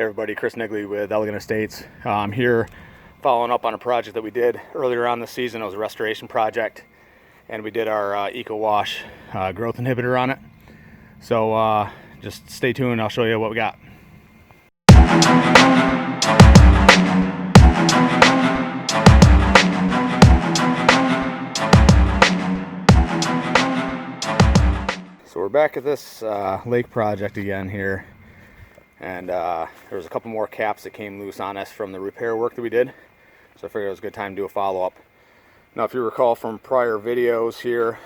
Hey everybody, Chris Nigley with Algae Estates. I'm here following up on a project that we did earlier on this season. It was a restoration project, and we did our EcoWash growth inhibitor on it. So just stay tuned, I'll show you what we got. So we're back at this lake project again here. And there was a couple more caps that came loose on us from the repair work that we did. So I figured it was a good time to do a follow-up. Now, if you recall from prior videos here,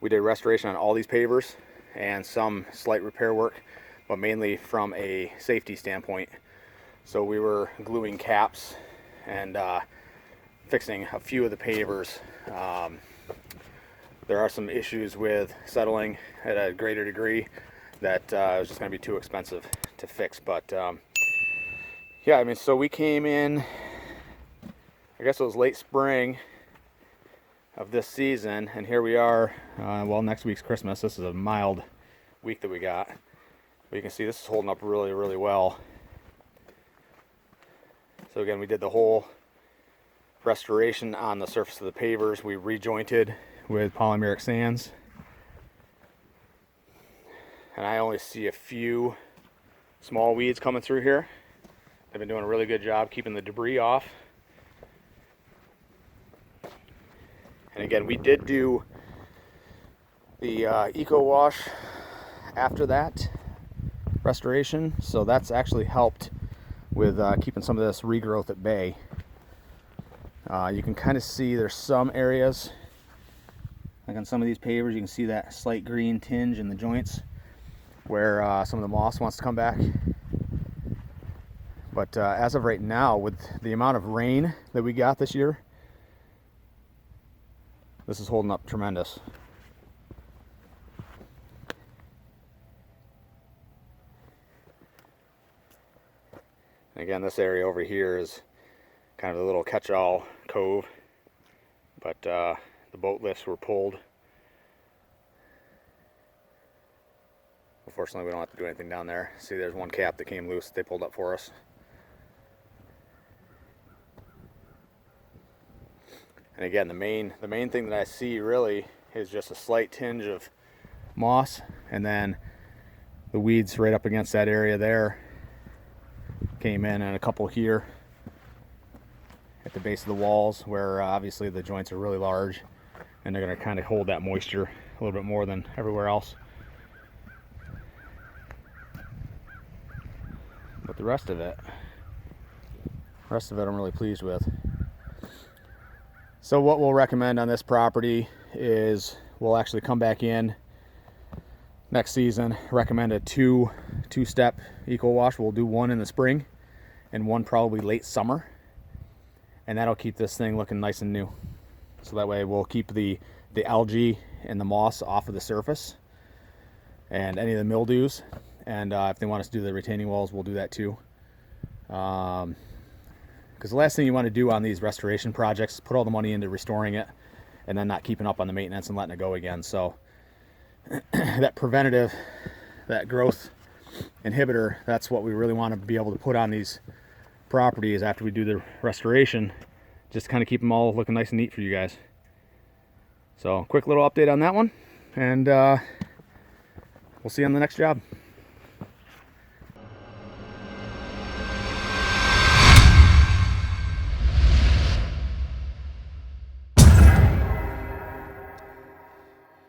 we did restoration on all these pavers and some slight repair work, but mainly from a safety standpoint. So we were gluing caps and fixing a few of the pavers. There are some issues with settling at a greater degree that it was just going to be too expensive to fix. But yeah, I mean, so we came in, I guess it was late spring of this season, and here we are. Well, next week's Christmas. This is a mild week that we got, but you can see this is holding up really, really well. So again, we did the whole restoration on the surface of the pavers. We rejointed with polymeric sands. And I only see a few small weeds coming through here. They've been doing a really good job keeping the debris off. And again, we did do the EcoWash after that restoration, so that's actually helped with keeping some of this regrowth at bay. You can kind of see there's some areas, like on some of these pavers, you can see that slight green tinge in the joints where some of the moss wants to come back. But as of right now, with the amount of rain that we got this year, this is holding up tremendous. And again, this area over here is kind of a little catch-all cove, but the boat lifts were pulled. Unfortunately, we don't have to do anything down there. See, there's one cap that came loose that they pulled up for us. And again, the main thing that I see really is just a slight tinge of moss, and then the weeds right up against that area there came in, and a couple here at the base of the walls where obviously the joints are really large, and they're going to kind of hold that moisture a little bit more than everywhere else. But the rest of it I'm really pleased with. So what we'll recommend on this property is we'll actually come back in next season, recommend a two-step EcoWash. We'll do one in the spring and one probably late summer, and that'll keep this thing looking nice and new. So that way we'll keep the algae and the moss off of the surface and any of the mildews. And if they want us to do the retaining walls, we'll do that too. Because the last thing you want to do on these restoration projects is put all the money into restoring it and then not keeping up on the maintenance and letting it go again. So that preventative, that growth inhibitor, that's what we really want to be able to put on these properties after we do the restoration, just to kind of keep them all looking nice and neat for you guys. So quick little update on that one, and we'll see you on the next job.